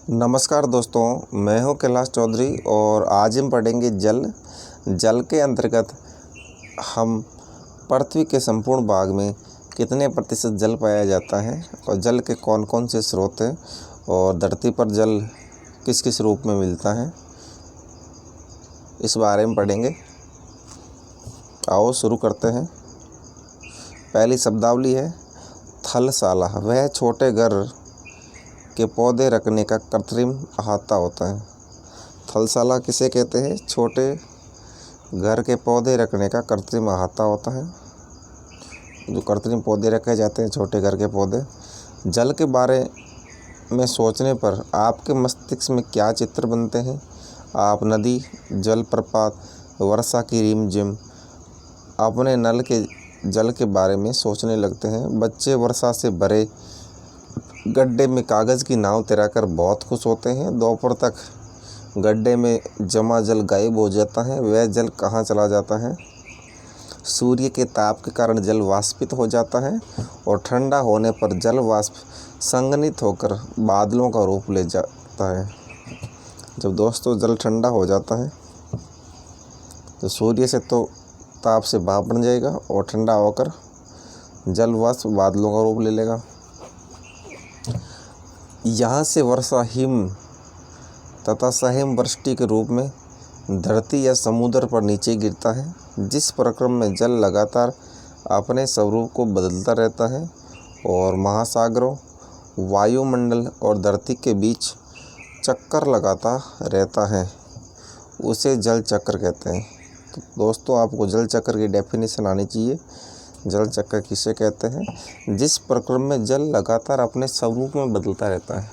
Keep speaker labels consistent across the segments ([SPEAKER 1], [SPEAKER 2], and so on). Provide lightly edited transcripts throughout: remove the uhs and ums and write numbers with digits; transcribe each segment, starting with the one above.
[SPEAKER 1] नमस्कार दोस्तों, मैं हूं कैलाश चौधरी और आज हम पढ़ेंगे जल के अंतर्गत हम पृथ्वी के संपूर्ण भाग में कितने प्रतिशत जल पाया जाता है और जल के कौन कौन से स्रोत हैं और धरती पर जल किस किस रूप में मिलता है, इस बारे में पढ़ेंगे। आओ शुरू करते हैं। पहली शब्दावली है थलशाला। वह छोटे घर के पौधे रखने का कृत्रिम अहाता होता है। थलशाला किसे कहते हैं? छोटे घर के पौधे रखने का कृत्रिम अहाता होता है। जो कृत्रिम पौधे रखे जाते हैं, छोटे घर के पौधे। जल के बारे में सोचने पर आपके मस्तिष्क में क्या चित्र बनते हैं? आप नदी, जलप्रपात, वर्षा की रिमझिम अपने नल के जल के बारे में सोचने लगते हैं। बच्चे वर्षा से भरे गड्ढे में कागज़ की नाव तैराकर बहुत खुश होते हैं। दोपहर तक गड्ढे में जमा जल गायब हो जाता है। वह जल कहाँ चला जाता है? सूर्य के ताप के कारण जल वाष्पित हो जाता है और ठंडा होने पर जल वाष्प संघनित होकर बादलों का रूप ले जाता है। जब दोस्तों जल ठंडा हो जाता है तो सूर्य से तो ताप से भाप बन जाएगा और ठंडा होकर जल वाष्प बादलों का रूप ले लेगा। यहाँ से वर्षा हिम तथा सहिम वृष्टि के रूप में धरती या समुद्र पर नीचे गिरता है। जिस प्रक्रम में जल लगातार अपने स्वरूप को बदलता रहता है और महासागरों, वायुमंडल और धरती के बीच चक्कर लगाता रहता है, उसे जल चक्र कहते हैं। तो दोस्तों, आपको जल चक्र की डेफिनेशन आनी चाहिए। जल चक्र किसे कहते हैं? जिस प्रक्रम में जल लगातार अपने स्वरूप में बदलता रहता है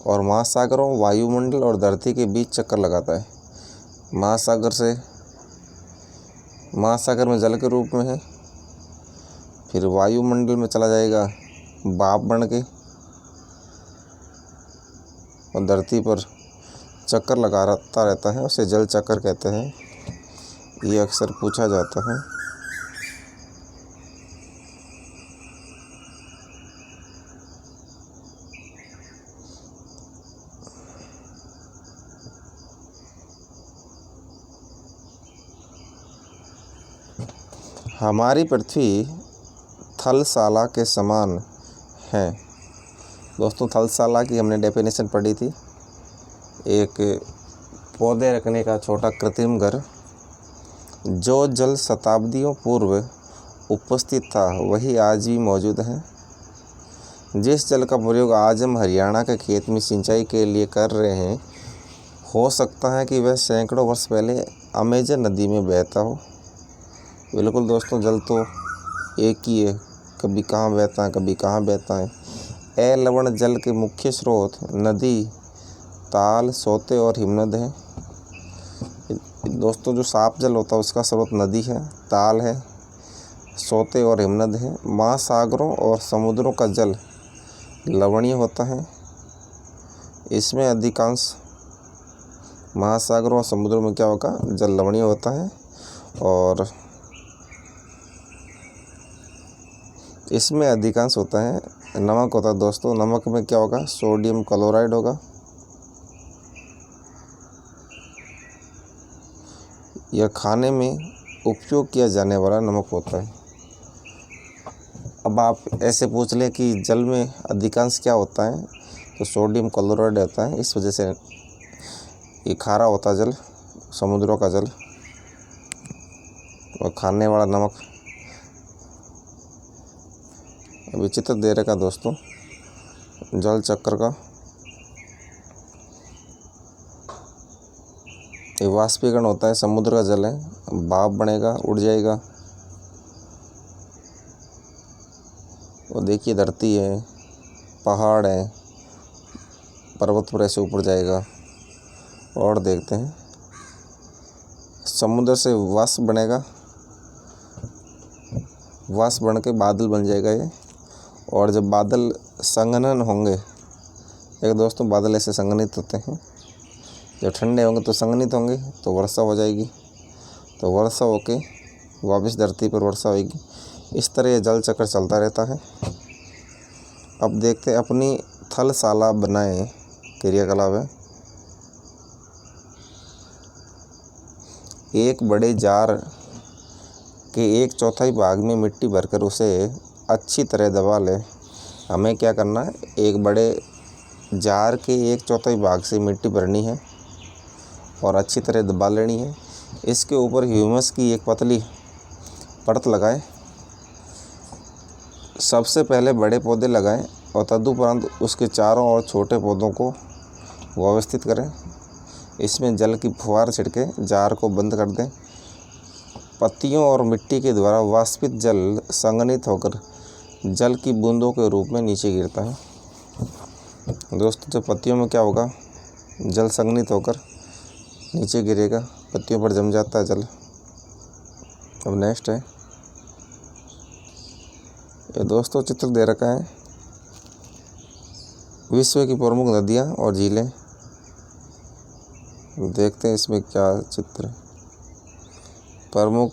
[SPEAKER 1] और महासागरों, वायुमंडल और धरती के बीच चक्कर लगाता है। महासागर में जल के रूप में है, फिर वायुमंडल में चला जाएगा भाप बन के और धरती पर चक्कर लगाता रहता है, उसे जल चक्र कहते हैं। ये अक्सर पूछा जाता है। हमारी पृथ्वी थलशाला के समान है। दोस्तों, थलशाला की हमने डेफिनेशन पढ़ी थी। एक पौधे रखने का छोटा कृत्रिम घर। जो जल शताब्दियों पूर्व उपस्थित था वही आज भी मौजूद है। जिस जल का प्रयोग आज हम हरियाणा के खेत में सिंचाई के लिए कर रहे हैं, हो सकता है कि वह सैकड़ों वर्ष पहले अमेजन नदी में बहता हो। बिल्कुल दोस्तों, जल तो एक ही है, कभी कहाँ बहता है, कभी कहाँ बहता है। अलवण जल के मुख्य स्रोत नदी, ताल, सोते और हिमनद हैं। दोस्तों, जो साफ जल होता है उसका स्रोत नदी है, ताल है, सोते और हिमनद है। महासागरों और समुद्रों का जल लवणीय होता है। इसमें अधिकांश महासागरों और समुद्रों में क्या होगा? जल लवणीय होता है और इसमें अधिकांश होता है नमक होता है। दोस्तों, नमक में क्या होगा? सोडियम क्लोराइड होगा। यह खाने में उपयोग किया जाने वाला नमक होता है। अब आप ऐसे पूछ लें कि जल में अधिकांश क्या होता है, तो सोडियम क्लोराइड होता है। इस वजह से ये खारा होता है जल, समुद्रों का जल और खाने वाला नमक। अभी चित्र दे रखा दोस्तों जल चक्र का। ये वाष्पीकरण होता है, समुद्र का जल है, भाप बनेगा, उड़ जाएगा। और देखिए धरती है, पहाड़ है, पर्वत पर ऐसे ऊपर जाएगा। और देखते हैं, समुद्र से वाष्प बनेगा, वाष्प बन के बादल बन जाएगा ये। और जब बादल संघनन होंगे, एक दोस्तों बादल ऐसे संघनित होते हैं, जब ठंडे होंगे तो संघनित होंगे तो वर्षा हो जाएगी, तो वर्षा होके वापस धरती पर वर्षा होगी। इस तरह ये जल चक्र चलता रहता है। अब देखते हैं अपनी थलशाला बनाए क्रियाकलाप है। एक बड़े जार के 1/4 भाग में मिट्टी भरकर उसे अच्छी तरह दबा ले। हमें क्या करना है, एक बड़े जार के 1/4 भाग से मिट्टी भरनी है और अच्छी तरह दबा लेनी है। इसके ऊपर ह्यूमस की एक पतली परत लगाएं। सबसे पहले बड़े पौधे लगाएं और तदुपरांत उसके चारों ओर छोटे पौधों को व्यवस्थित करें। इसमें जल की फुहार छिड़के जार को बंद कर दें। पत्तियों और मिट्टी के द्वारा वाष्पित जल संघनित होकर जल की बूंदों के रूप में नीचे गिरता है। दोस्तों, जब पत्तियों में क्या होगा, जल संघनित होकर नीचे गिरेगा, पत्तियों पर जम जाता है जल। अब नेक्स्ट है, ये दोस्तों चित्र दे रखा है विश्व की प्रमुख नदियाँ और झीलें। देखते हैं इसमें क्या चित्र है। प्रमुख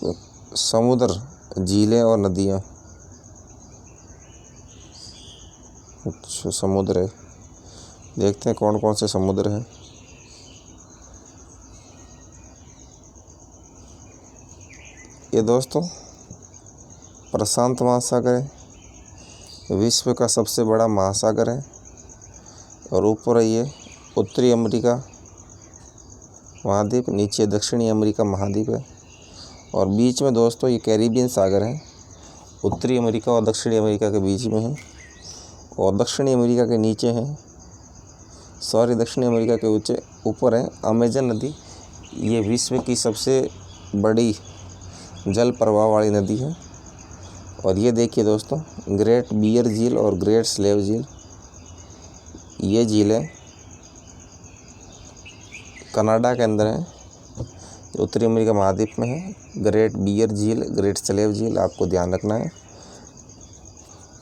[SPEAKER 1] समुद्र, झीलें और नदियाँ। अच्छा, समुद्र है। देखते हैं कौन कौन से समुद्र हैं। ये दोस्तों प्रशांत महासागर है, विश्व का सबसे बड़ा महासागर है। और ऊपर है ये उत्तरी अमेरिका महाद्वीप, नीचे दक्षिणी अमेरिका महाद्वीप है और बीच में दोस्तों ये कैरिबियन सागर है। उत्तरी अमेरिका और दक्षिणी अमेरिका के बीच में है और दक्षिणी अमेरिका के नीचे है, दक्षिणी अमेरिका के ऊपर है अमेजन नदी। ये विश्व की सबसे बड़ी जल प्रवाह वाली नदी है। और ये देखिए दोस्तों, ग्रेट बियर झील और ग्रेट स्लेव झील, ये झीलें कनाडा के अंदर है, उत्तरी अमेरिका महाद्वीप में है। ग्रेट बियर झील, ग्रेट स्लेव झील आपको ध्यान रखना है।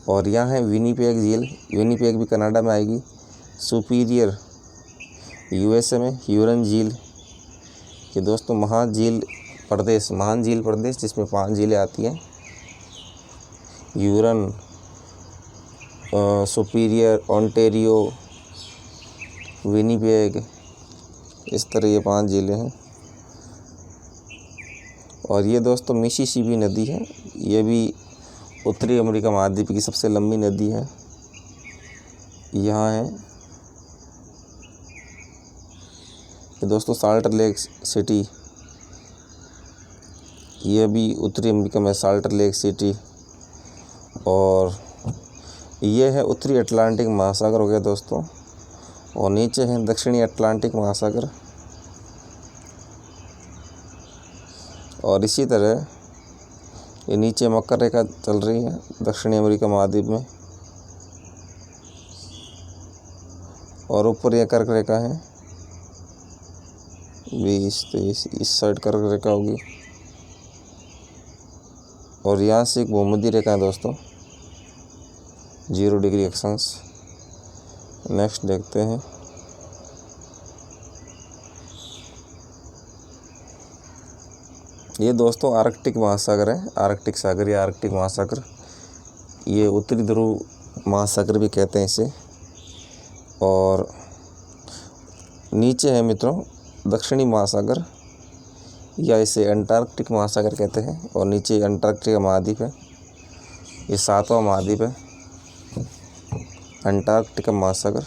[SPEAKER 1] और यहाँ है विनीपेग झील, विनीपेग भी कनाडा में आएगी। सुपीरियर यूएसए में। ह्यूरन झील, ये दोस्तों महान झील प्रदेश जिसमें 5 झीलें आती हैं। ह्यूरन, सुपीरियर, ओंटारियो, विनीपेग, इस तरह ये 5 झीलें हैं। और ये दोस्तों मिसिसिपी नदी है, ये भी उत्तरी अमेरिका महाद्वीप की सबसे लंबी नदी है। यहाँ है ये दोस्तों साल्ट लेक सिटी, ये भी उत्तरी अमेरिका में साल्ट लेक सिटी। और ये है उत्तरी अटलांटिक महासागर हो गया दोस्तों, और नीचे है दक्षिणी अटलांटिक महासागर। और इसी तरह ये नीचे मकर रेखा चल रही है दक्षिणी अमेरिका महाद्वीप में, और ऊपर यह कर्क रेखा है 20-23, इस साइड कर्क रेखा होगी। और यहाँ से एक भूमध्य रेखा है दोस्तों, 0 डिग्री अक्षांश। नेक्स्ट देखते हैं, ये दोस्तों आर्कटिक महासागर है, आर्कटिक सागर या आर्कटिक महासागर, ये उत्तरी ध्रुव महासागर भी कहते हैं इसे। और नीचे है मित्रों दक्षिणी महासागर, या इसे अंटार्कटिक महासागर कहते हैं। और नीचे अंटार्कटिका महाद्वीप है, ये 7वां महाद्वीप है अंटार्कटिका महासागर।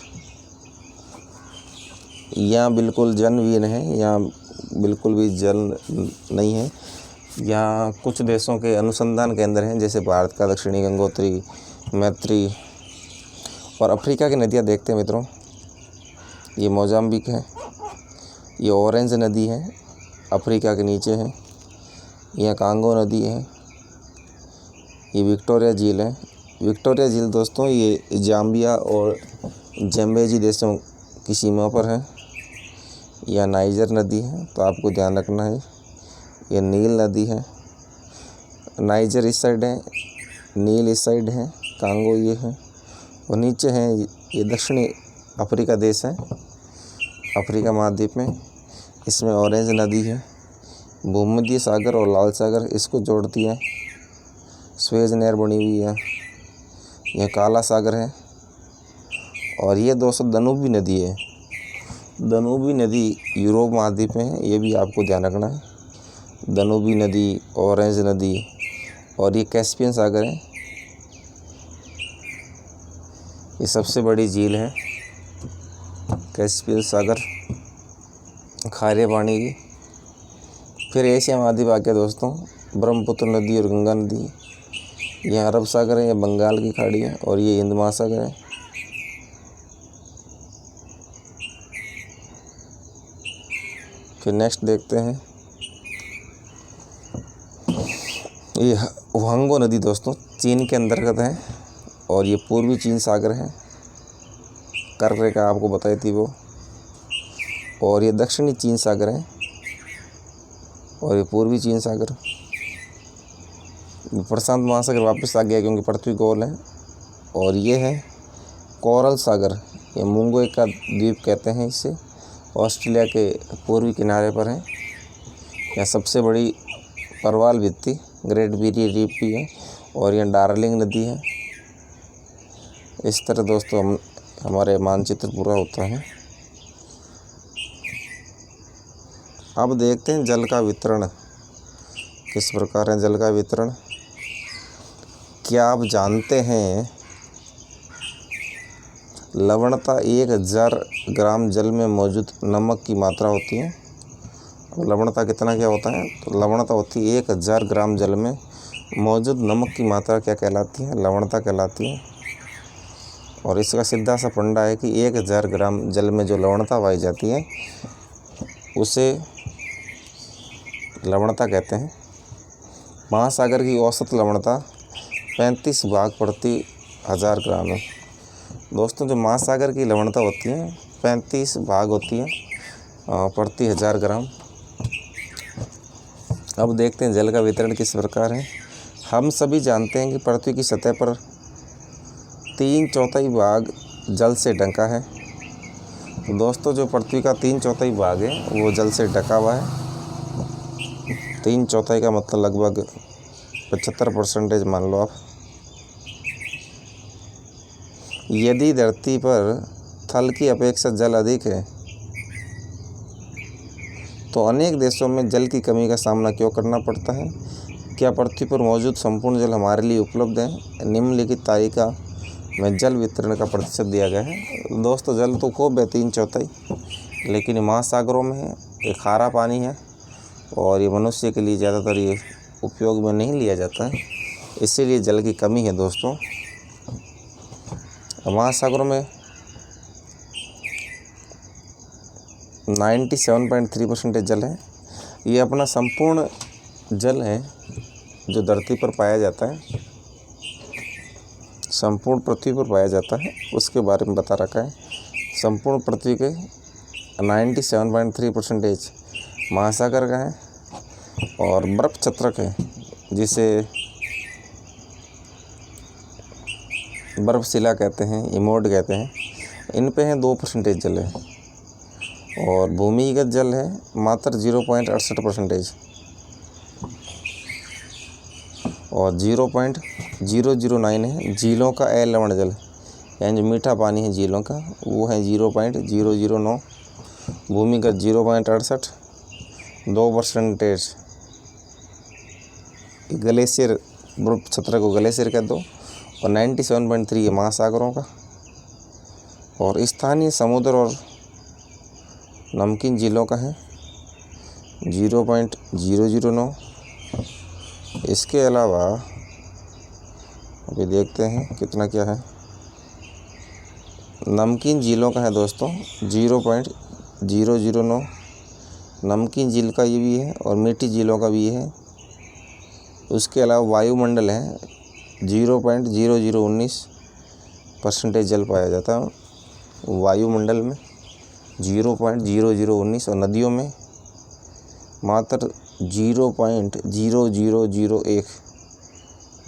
[SPEAKER 1] यहाँ बिल्कुल जलविहीन है, यहाँ बिल्कुल भी जल नहीं है। यहाँ कुछ देशों के अनुसंधान केंद्र हैं, जैसे भारत का दक्षिणी गंगोत्री, मैत्री। और अफ्रीका की नदियाँ देखते हैं मित्रों, ये मोजाम्बिक है, ये ऑरेंज नदी है, अफ्रीका के नीचे है। यहाँ कांगो नदी है, ये विक्टोरिया झील है। विक्टोरिया झील दोस्तों ये जाम्बिया और ज़ैम्बिया देशों की सीमा पर है। यह नाइजर नदी है, तो आपको ध्यान रखना है। यह नील नदी है, नाइजर इस साइड है, नील इस साइड है, कांगो ये है। और नीचे है ये दक्षिणी अफ्रीका देश है, अफ्रीका महाद्वीप में। इसमें ऑरेंज नदी है, भूमध्य सागर और लाल सागर इसको जोड़ती है, स्वेज नहर बनी हुई है। यह काला सागर है और ये दोस्तों दानुबी नदी है। दानुबी नदी यूरोप महाद्वीप में है, ये भी आपको ध्यान रखना है। दानुबी नदी, ऑरेंज नदी, और ये कैस्पियन सागर है। ये सबसे बड़ी झील है कैस्पियन सागर, खारे पानी की। फिर एशिया महाद्वीप आ गया दोस्तों, ब्रह्मपुत्र नदी और गंगा नदी। ये अरब सागर है, ये बंगाल की खाड़ी है, और ये हिंद महासागर है। फिर नेक्स्ट देखते हैं, ये हुआंगो नदी दोस्तों चीन के अंतर्गत है, और ये पूर्वी चीन सागर है, कर रेखा आपको बताई थी वो। और ये दक्षिणी चीन सागर है, और ये पूर्वी चीन सागर। प्रशांत महासागर वापस आ गया क्योंकि पृथ्वी गोल है। और ये है कोरल सागर, ये मुंगोई का द्वीप कहते हैं इसे, ऑस्ट्रेलिया के पूर्वी किनारे पर है। यह सबसे बड़ी परवाल भित्ति ग्रेट बैरियर रीफ भी है, और यह डार्लिंग नदी है। इस तरह दोस्तों हमारे मानचित्र पूरा होता है। अब देखते हैं जल का वितरण किस प्रकार है। जल का वितरण, क्या आप जानते हैं लवणता 1000 ग्राम जल में मौजूद नमक की मात्रा होती है। लवणता कितना क्या होता है, तो लवणता होती है 1000 ग्राम जल में मौजूद नमक की मात्रा क्या कहलाती है, लवणता कहलाती है। और इसका सीधा सा फंडा है कि 1000 ग्राम जल में जो लवणता पाई जाती है उसे लवणता कहते हैं। महासागर की औसत लवणता 35 भाग प्रति 1000 ग्राम है। दोस्तों जो महासागर की लवणता होती है 35 भाग होती है प्रति 1000 ग्राम। अब देखते हैं जल का वितरण किस प्रकार है। हम सभी जानते हैं कि पृथ्वी की सतह पर 3/4 भाग जल से ढका है। तो दोस्तों जो पृथ्वी का 3/4 भाग है वो जल से ढका हुआ है। 3/4 का मतलब लगभग 75% मान लो आप। यदि धरती पर थल की अपेक्षा जल अधिक है तो अनेक देशों में जल की कमी का सामना क्यों करना पड़ता है। क्या पृथ्वी पर मौजूद संपूर्ण जल हमारे लिए उपलब्ध है। निम्नलिखित तालिका में जल वितरण का प्रतिशत दिया गया है। दोस्तों जल तो खूब है 3/4, लेकिन महासागरों में है, ये खारा पानी है और ये मनुष्य के लिए ज़्यादातर ये उपयोग में नहीं लिया जाता है, इसीलिए जल की कमी है दोस्तों। महासागरों में 97.3% जल है। ये अपना संपूर्ण जल है जो धरती पर पाया जाता है, संपूर्ण पृथ्वी पर पाया जाता है, उसके बारे में बता रखा है। संपूर्ण पृथ्वी के 97.3% महासागर का है, और बर्फ छत्रक है जिसे बर्फ शिला कहते हैं, इमोड कहते हैं, इन पे है 2% जल है। और भूमिगत जल है मात्र 0.68%, और 0.009 है झीलों का लवण जल, यानी जो मीठा पानी है झीलों का वो है 0.009। भूमिगत 0.68, 2% ग्लेशियर बर्फ छत्र को ग्लेशियर कह दो, और 97.3 है महासागरों का। और स्थानीय समुद्र और नमकीन झीलों का है 0.009। इसके अलावा अभी देखते हैं कितना क्या है। नमकीन झीलों का है दोस्तों 0.009, नमकीन झील का ये भी है और मीठी झीलों का भी है। उसके अलावा वायुमंडल है 0.0019% जल पाया जाता है वायुमंडल में, 0.0019, और नदियों में मात्र 0.0001।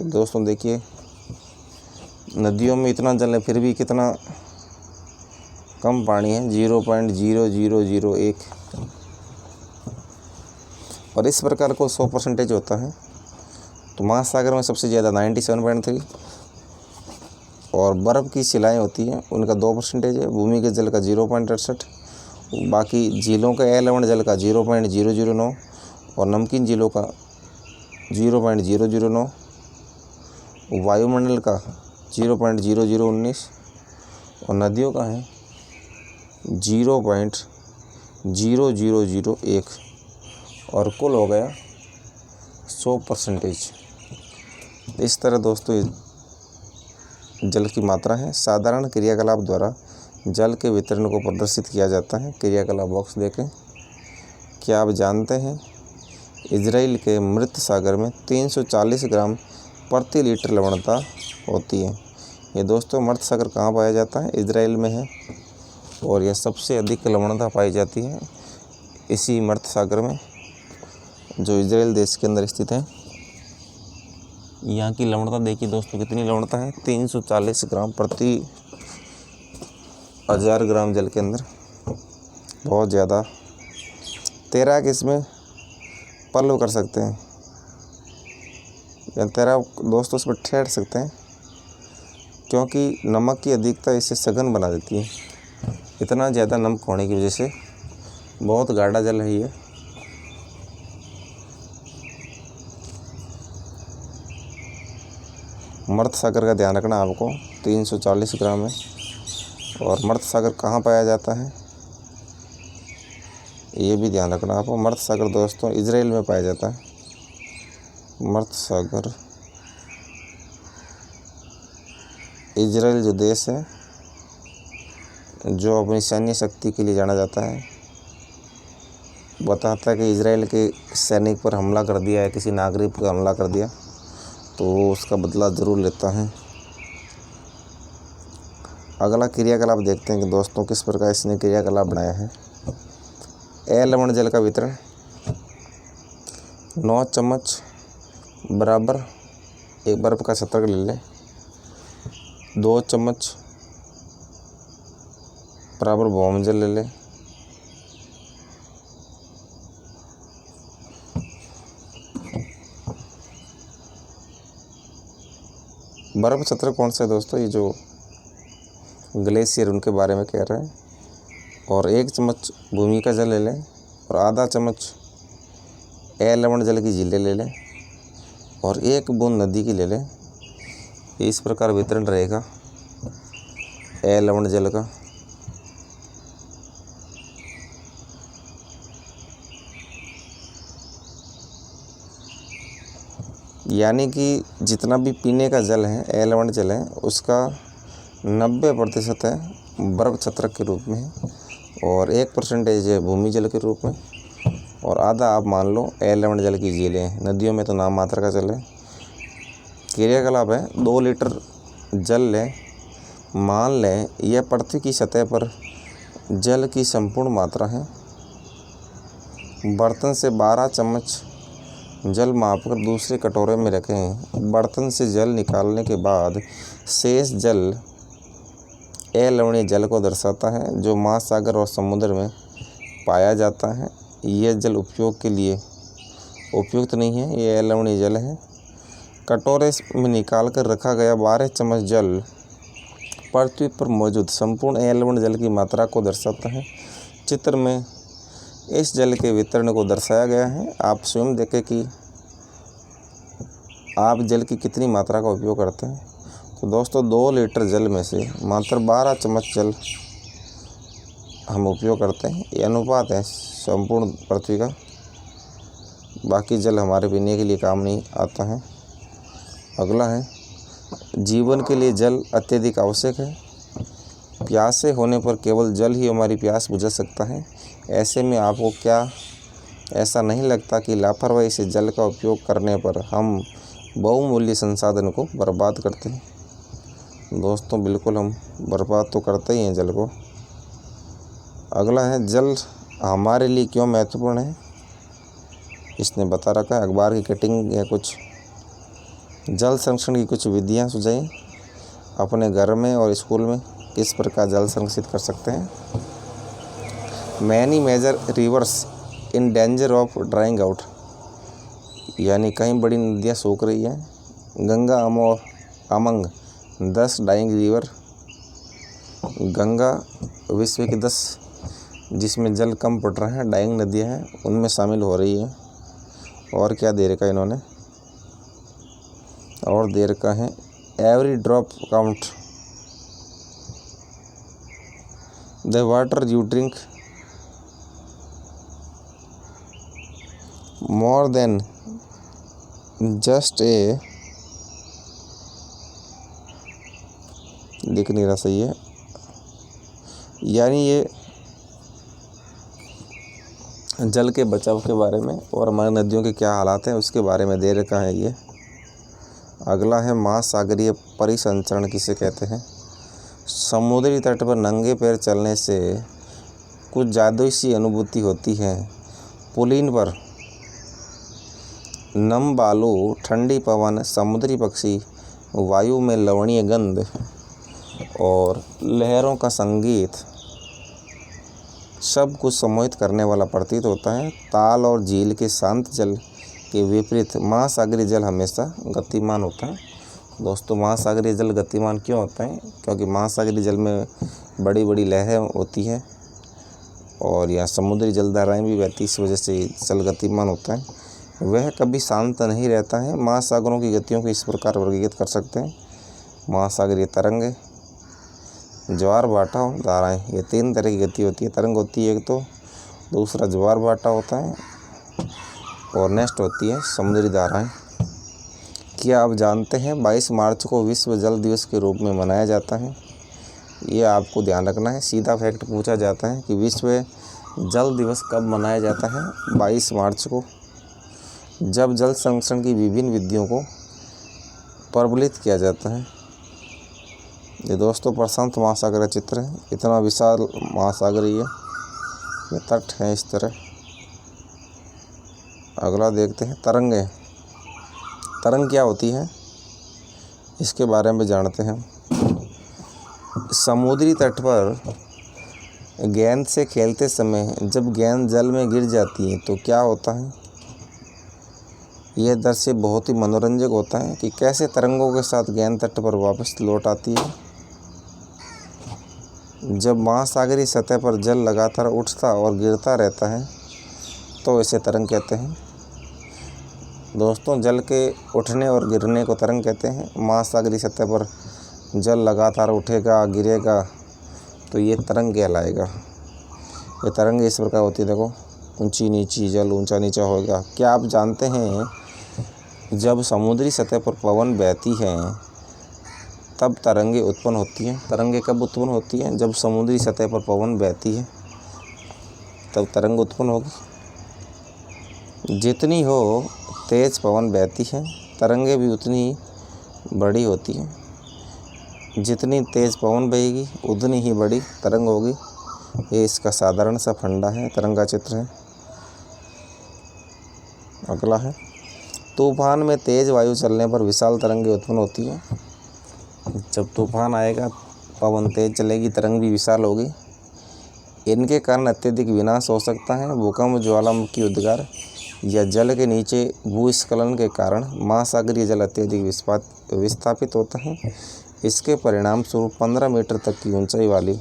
[SPEAKER 1] दोस्तों देखिए नदियों में इतना जल है फिर भी कितना कम पानी है, 0.0001। और इस प्रकार को 100% होता है। तो महासागर में सबसे ज़्यादा 97.3, और बर्फ़ की शिलाएँ होती हैं उनका 2% है। भूमि के जल का 0.68, बाकी झीलों का अलवण जल का 0.009 और नमकीन झीलों का 0.009, वायुमंडल का 0.0019 और नदियों का है 0.0001 और कुल हो गया 100%। इस तरह दोस्तों जल की मात्रा है। साधारण क्रियाकलाप द्वारा जल के वितरण को प्रदर्शित किया जाता है। क्रियाकलाप बॉक्स देखें। क्या आप जानते हैं इजराइल के मृत सागर में 340 ग्राम प्रति लीटर लवणता होती है। ये दोस्तों मृत सागर कहाँ पाया जाता है? इजराइल में है और यह सबसे अधिक लवणता पाई जाती है इसी मृत सागर में, जो इजराइल देश के अंदर स्थित है। यहाँ की लवणता देखिए दोस्तों, कितनी लवणता है? 340 ग्राम प्रति 1000 ग्राम जल के अंदर, बहुत ज़्यादा। तैराक इसमें पलव कर सकते हैं या तैराक दोस्तों इसमें ठहर सकते हैं, क्योंकि नमक की अधिकता इसे सघन बना देती है। इतना ज़्यादा नमक होने की वजह से बहुत गाढ़ा जल है ये। मृत सागर का ध्यान रखना आपको, 340 ग्राम है। और मृत सागर कहाँ पाया जाता है ये भी ध्यान रखना आपको। मृत सागर दोस्तों इजराइल में पाया जाता है। मृत सागर इजराइल जो देश है, जो अपनी सैन्य शक्ति के लिए जाना जाता है, बताता है कि इजराइल के सैनिक पर हमला कर दिया है, किसी नागरिक पर हमला कर दिया तो उसका बदला ज़रूर लेता है। अगला क्रियाकलाप देखते हैं कि दोस्तों किस प्रकार इसने क्रियाकलाप बनाया है। लवण जल का वितरण 9 चम्मच बराबर एक बर्फ़ का शतरक ले लें, 2 चम्मच बराबर भौम जल ले लें, बर्फ़ छत्र कौन सा है दोस्तों? ये जो ग्लेशियर उनके बारे में कह रहे हैं। और 1 चम्मच भूमि का जल ले लें और आधा चम्मच लवण जल की झीलें ले लें और 1 बूंद नदी की ले लें। इस प्रकार वितरण रहेगा लवण जल का। यानी कि जितना भी पीने का जल है, लवण जल है, उसका 90% है बर्फ़ छत्रक के रूप में और 1% है भूमि जल के रूप में और आधा आप मान लो लवण जल की झीलें। नदियों में तो नाम मात्र का जल है। क्रियाकलाप है 2 लीटर जल लें, मान लें यह पृथ्वी की सतह पर जल की संपूर्ण मात्रा है। बर्तन से 12 चम्मच जल मापकर दूसरे कटोरे में रखें। बर्तन से जल निकालने के बाद शेष जल लवणीय जल को दर्शाता है, जो महासागर और समुद्र में पाया जाता है। यह जल उपयोग के लिए उपयुक्त नहीं है, यह लवणीय जल है। कटोरे में निकाल कर रखा गया 12 चम्मच जल पृथ्वी पर मौजूद संपूर्ण लवण जल की मात्रा को दर्शाता है। चित्र में इस जल के वितरण को दर्शाया गया है। आप स्वयं देखें कि आप जल की कितनी मात्रा का उपयोग करते हैं। तो दोस्तों 2 लीटर जल में से मात्र 12 चम्मच जल हम उपयोग करते हैं। ये अनुपात है संपूर्ण पृथ्वी का। बाकी जल हमारे पीने के लिए काम नहीं आता है। अगला है जीवन के लिए जल अत्यधिक आवश्यक है। प्यासे होने पर केवल जल ही हमारी प्यास बुझा सकता है। ऐसे में आपको क्या ऐसा नहीं लगता कि लापरवाही से जल का उपयोग करने पर हम बहुमूल्य संसाधन को बर्बाद करते हैं? दोस्तों बिल्कुल हम बर्बाद तो करते ही हैं जल को। अगला है जल हमारे लिए क्यों महत्वपूर्ण है, इसने बता रखा है। अखबार की कटिंग या कुछ जल संरक्षण की कुछ विधियाँ सुझाई। अपने घर में और स्कूल में किस प्रकार जल संरक्षित कर सकते हैं। Many major rivers in danger of drying out, यानी कई बड़ी नदियाँ सूख रही हैं। Ganga among 10 dying river, Ganga विश्व की 10 जिसमें जल कम पड़ रहा है डाइंग नदियाँ हैं उनमें शामिल हो रही है। और क्या दे रखा है इन्होंने, और दे रखा है every drop count, the water you drink more than just a, दिख नहीं रहा सही है, यानी ये जल के बचाव के बारे में और हमारी नदियों के क्या हालात हैं उसके बारे में दे रखा है ये। अगला है महासागरीय परिसंचरण किसे कहते हैं। समुद्री तट पर नंगे पैर चलने से कुछ जादुई सी अनुभूति होती है। पुलिन पर नम बालू, ठंडी पवन, समुद्री पक्षी, वायु में लवणीय गंध और लहरों का संगीत सब कुछ सम्मोहित करने वाला प्रतीत होता है। ताल और झील के शांत जल के विपरीत महासागरीय जल हमेशा गतिमान होता है। दोस्तों महासागरीय जल गतिमान क्यों होता है, क्योंकि महासागरीय जल में बड़ी बड़ी लहरें होती है और यहाँ समुद्री जलधाराएँ भी बहती, इस वजह से जल गतिमान होता है। वह कभी शांत नहीं रहता है। महासागरों की गतियों को इस प्रकार वर्गीकृत कर सकते हैं। महासागरीय तरंगे, ज्वार भाटा और धाराएँ, ये 3 तरह की गति होती है। तरंग होती है एक, तो दूसरा ज्वार भाटा होता है और नेक्स्ट होती है समुद्री धाराएँ। क्या आप जानते हैं 22 मार्च को विश्व जल दिवस के रूप में मनाया जाता है। ये आपको ध्यान रखना है। सीधा फैक्ट पूछा जाता है कि विश्व जल दिवस कब मनाया जाता है। 22 मार्च को, जब जल संरक्षण की विभिन्न विधियों को प्रबलित किया जाता है। ये दोस्तों प्रशांत महासागर का चित्र है। इतना विशाल महासागर ये तट है इस तरह। अगला देखते हैं तरंगे। तरंग क्या होती है इसके बारे में जानते हैं। समुद्री तट पर गेंद से खेलते समय जब गेंद जल में गिर जाती है तो क्या होता है। यह दृश्य बहुत ही मनोरंजक होता है कि कैसे तरंगों के साथ गेंद तट पर वापस लौट आती है। जब महासागरीय सतह पर जल लगातार उठता और गिरता रहता है तो इसे तरंग कहते हैं। दोस्तों जल के उठने और गिरने को तरंग कहते हैं। महासागरीय सतह पर जल लगातार उठेगा गिरेगा तो ये तरंग कहलाएगा। ये तरंग इस प्रकार होती है, देखो ऊंची नीची, जल ऊंचा नीचा होगा। क्या आप जानते हैं जब समुद्री सतह पर पवन बहती है तब तरंगे उत्पन्न होती हैं। तरंगे कब उत्पन्न होती हैं, जब समुद्री सतह पर पवन बहती है तब तरंग उत्पन्न होगी। जितनी हो तेज़ पवन बहती है तरंगे भी उतनी बड़ी होती हैं। जितनी तेज़ पवन बहेगी उतनी ही बड़ी तरंग होगी। ये इसका साधारण सा फंडा है, तरंग का चित्र है। अगला है तूफान में तेज़ वायु चलने पर विशाल तरंगे उत्पन्न होती हैं। जब तूफान आएगा पवन तेज चलेगी, तरंग भी विशाल होगी। इनके कारण अत्यधिक विनाश हो सकता है। भूकंप, ज्वालामुखी उद्गार या जल के नीचे भूस्खलन के कारण महासागरीय जल अत्यधिक विस्थापित होता है। इसके परिणाम स्वरूप 15 मीटर तक की ऊंचाई वाली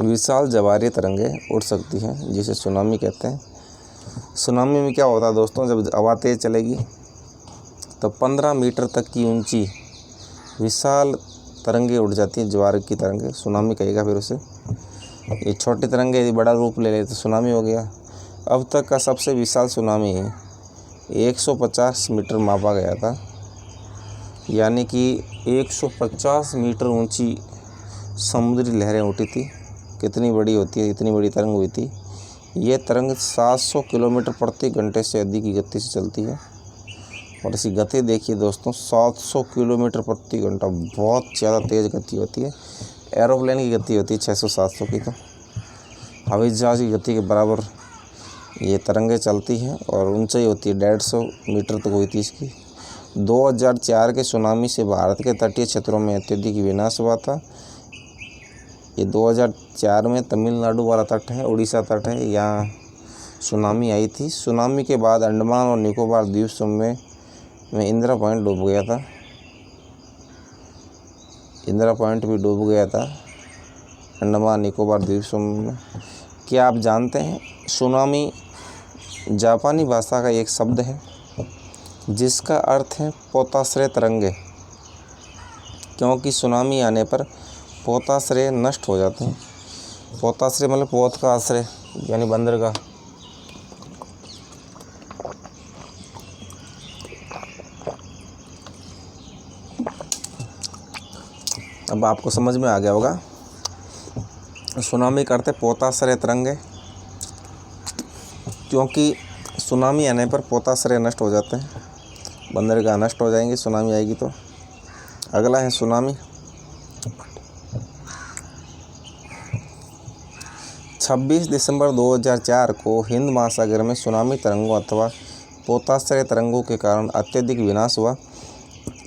[SPEAKER 1] विशाल ज्वारीय तरंगे उठ सकती हैं, जिसे सुनामी कहते हैं। सुनामी में क्या होता है दोस्तों, जब हवा तेज चलेगी तो 15 मीटर तक की ऊंची विशाल तरंगे उठ जाती हैं, ज्वार की तरंगे, सुनामी कहेगा फिर उसे। ये छोटी तरंगे यदि बड़ा रूप ले ले तो सुनामी हो गया। अब तक का सबसे विशाल सुनामी 150 मीटर मापा गया था, यानी कि 150 मीटर ऊंची समुद्री लहरें उठी थी। कितनी बड़ी होती है, इतनी बड़ी तरंग हुई थी। ये तरंग 700 किलोमीटर प्रति घंटे से अधिक की गति से चलती है। और इसकी गति देखिए दोस्तों, 700 किलोमीटर प्रति घंटा, बहुत ज़्यादा तेज़ गति होती है। एरोप्लेन की गति होती है 600-700 की, तो हवाई जहाज़ की गति के बराबर ये तरंगे चलती हैं। और ऊंचाई होती है 150 मीटर तक हुई थी इसकी। 2004 के सुनामी से भारत के तटीय क्षेत्रों में अत्यधिक विनाश हुआ था। ये 2004 में तमिलनाडु वाला तट है, उड़ीसा तट है, यहाँ सुनामी आई थी। सुनामी के बाद अंडमान और निकोबार द्वीप समूह में इंदिरा पॉइंट डूब गया था। इंदिरा पॉइंट भी डूब गया था अंडमान निकोबार द्वीप समूह में। क्या आप जानते हैं सुनामी जापानी भाषा का एक शब्द है जिसका अर्थ है पोताश्रय तरंगे, क्योंकि सुनामी आने पर पोताश्रय नष्ट हो जाते हैं। पोताश्रय मतलब पोत का आश्रय यानी बंदरगाह। अब आपको समझ में आ गया होगा सुनामी करते पोताश्रय तरंगे, क्योंकि सुनामी आने पर पोताश्रय नष्ट हो जाते हैं, बंदरगाह नष्ट हो जाएंगे सुनामी आएगी तो। अगला है सुनामी। 26 दिसंबर 2004 को हिंद महासागर में सुनामी तरंगों अथवा पोताश्रय तरंगों के कारण अत्यधिक विनाश हुआ।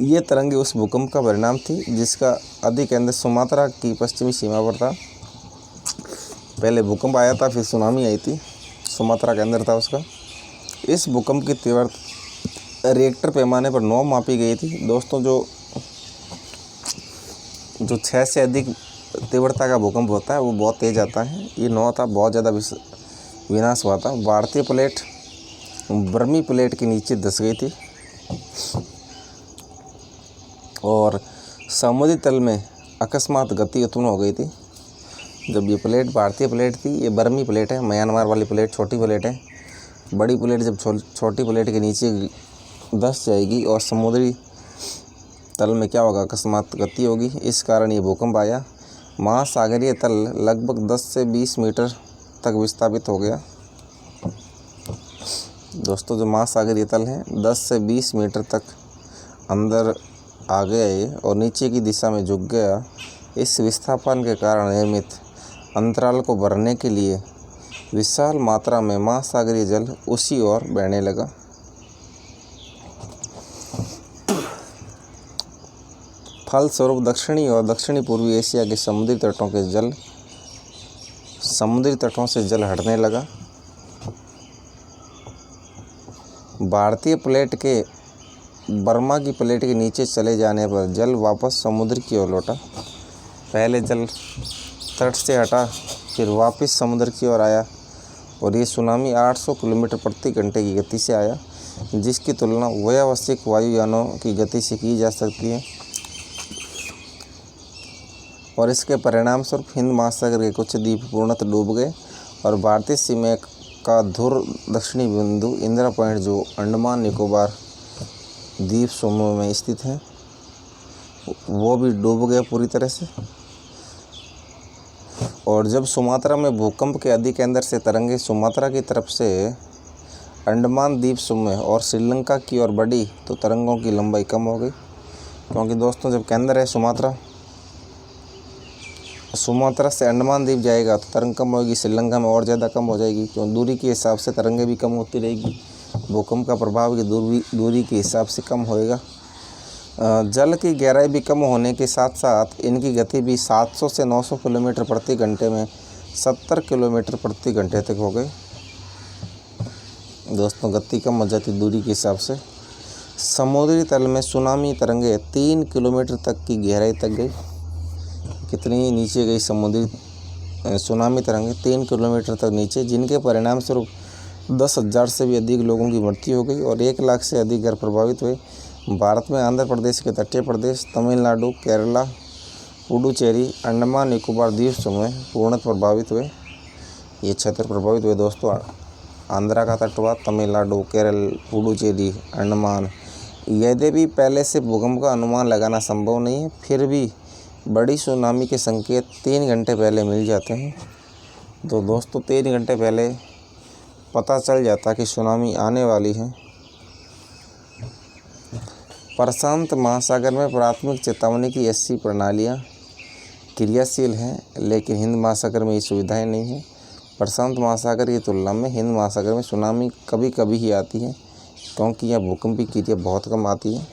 [SPEAKER 1] ये तरंगे उस भूकंप का परिणाम थी जिसका अधिकेंद्र सुमात्रा की पश्चिमी सीमा पर था। पहले भूकंप आया था, फिर सुनामी आई थी, सुमात्रा केंद्र था उसका। इस भूकंप की तीव्रता रिएक्टर पैमाने पर 9 मापी गई थी। दोस्तों जो 6 से अधिक तीव्रता का भूकंप होता है वो बहुत तेज़ आता है। ये 9 था, बहुत ज़्यादा विनाश हुआ था। भारतीय प्लेट बर्मी प्लेट के नीचे धंस गई थी और समुद्री तल में अकस्मात गति उत्पन्न हो गई थी। जब ये प्लेट भारतीय प्लेट थी, ये बर्मी प्लेट है, म्यांमार वाली प्लेट छोटी प्लेट है। बड़ी प्लेट जब छोटी प्लेट के नीचे धंस जाएगी और समुद्री तल में क्या होगा, अकस्मात गति होगी, इस कारण ये भूकंप आया। महासागरीय तल लगभग 10 से 20 मीटर तक विस्थापित हो गया। दोस्तों जो महासागरीय तल है 10 से 20 मीटर तक अंदर आ गया ये और नीचे की दिशा में झुक गया। इस विस्थापन के कारण निर्मित अंतराल को भरने के लिए विशाल मात्रा में महासागरीय जल उसी ओर बहने लगा। फलस्वरूप दक्षिणी और दक्षिणी पूर्वी एशिया के समुद्री तटों से जल हटने लगा। भारतीय प्लेट के बर्मा की प्लेट के नीचे चले जाने पर जल वापस समुद्र की ओर लौटा। पहले जल तट से हटा, फिर वापस समुद्र की ओर आया और ये सुनामी 800 किलोमीटर प्रति घंटे की गति से आया, जिसकी तुलना व्यावसायिक वायुयानों की गति से की जा सकती है। और इसके परिणाम स्वरूप हिंद महासागर के कुछ द्वीप पूर्णतः डूब गए और भारतीय सीमा का धुर दक्षिणी बिंदु इंदिरा पॉइंट जो अंडमान निकोबार द्वीप समूह में स्थित है वो भी डूब गया पूरी तरह से। और जब सुमात्रा में भूकंप के अधिकेंद्र से तरंगे सुमात्रा की तरफ से अंडमान द्वीप समूह और श्रीलंका की ओर बढ़ी तो तरंगों की लंबाई कम हो गई, क्योंकि दोस्तों जब केंद्र है सुमात्रा से अंडमान द्वीप जाएगा तो तरंग कम होगी, श्रीलंका में और ज़्यादा कम हो जाएगी, क्यों दूरी के हिसाब से तरंगे भी कम होती रहेगी। भूकंप का प्रभाव की दूरी के हिसाब से कम होएगा। जल की गहराई भी कम होने के साथ साथ इनकी गति भी 700 से 900 किलोमीटर प्रति घंटे में 70 किलोमीटर प्रति घंटे तक हो गई। दोस्तों गति कम हो जाती दूरी के हिसाब से। समुद्री तल में सुनामी तरंगे 3 किलोमीटर तक की गहराई तक गई। कितनी नीचे गई समुद्री सुनामी तरंगे? 3 किलोमीटर तक नीचे, जिनके परिणाम स्वरूप 10,000 से भी अधिक लोगों की मृत्यु हो गई और 1 लाख से अधिक घर प्रभावित हुए। भारत में आंध्र प्रदेश के तटीय प्रदेश, तमिलनाडु, केरला, पुडुचेरी, अंडमान निकोबार द्वीप समूह पूर्णतः प्रभावित हुए। ये क्षेत्र प्रभावित हुए दोस्तों। आंध्रा का तटवा, तमिलनाडु, केरल, पुडुचेरी, अंडमान। यद्यपि पहले से भूकंप का अनुमान लगाना संभव नहीं है, फिर भी बड़ी सुनामी के संकेत 3 घंटे पहले मिल जाते हैं। तो दोस्तों 3 घंटे पहले पता चल जाता कि सुनामी आने वाली है। प्रशांत महासागर में प्राथमिक चेतावनी की 80 प्रणालियाँ क्रियाशील हैं, लेकिन हिंद महासागर में ये सुविधाएं नहीं हैं। प्रशांत महासागर की तुलना में हिंद महासागर में सुनामी कभी कभी ही आती है, क्योंकि यहाँ भूकंप की क्रिया बहुत कम आती है।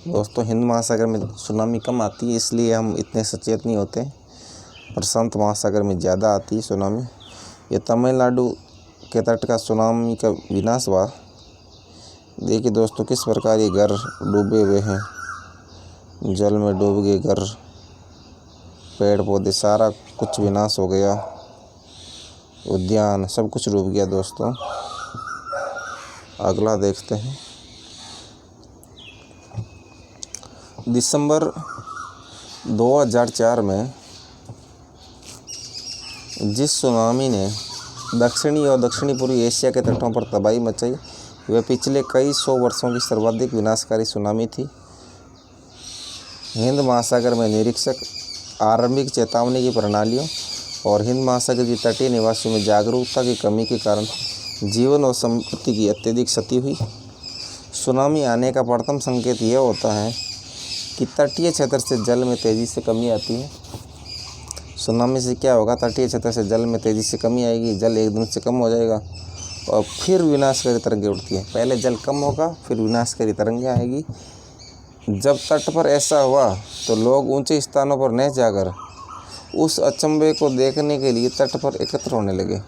[SPEAKER 1] दोस्तों हिंद महासागर में सुनामी कम आती है, इसलिए हम इतने सचेत नहीं होते। प्रशांत महासागर में ज़्यादा आती है सुनामी। ये तमिलनाडु के तट का सुनामी का विनाश हुआ। देखिए दोस्तों किस प्रकार ये घर डूबे हुए हैं। जल में डूब गए घर, पेड़ पौधे, सारा कुछ विनाश हो गया, उद्यान सब कुछ डूब गया दोस्तों। अगला देखते हैं। दिसंबर 2004 में जिस सुनामी ने दक्षिणी और दक्षिणी पूर्वी एशिया के तटों पर तबाही मचाई, वह पिछले कई सौ वर्षों की सर्वाधिक विनाशकारी सुनामी थी। हिंद महासागर में निरीक्षक आरंभिक चेतावनी की प्रणालियों और हिंद महासागर की तटीय निवासियों में जागरूकता की कमी के कारण जीवन और संपत्ति की अत्यधिक क्षति हुई। सुनामी आने का प्रथम संकेत यह होता है कि तटीय क्षेत्र से जल में तेज़ी से कमी आती है। सुनामी से क्या होगा, तटीय क्षेत्र से जल में तेज़ी से कमी आएगी, जल एकदम से कम हो जाएगा और फिर विनाशकारी तरंगें उठती हैं। पहले जल कम होगा, फिर विनाशकारी तरंगें आएगी। जब तट पर ऐसा हुआ तो लोग ऊंचे स्थानों पर न जाकर उस अचंभे को देखने के लिए तट पर एकत्र होने लगे।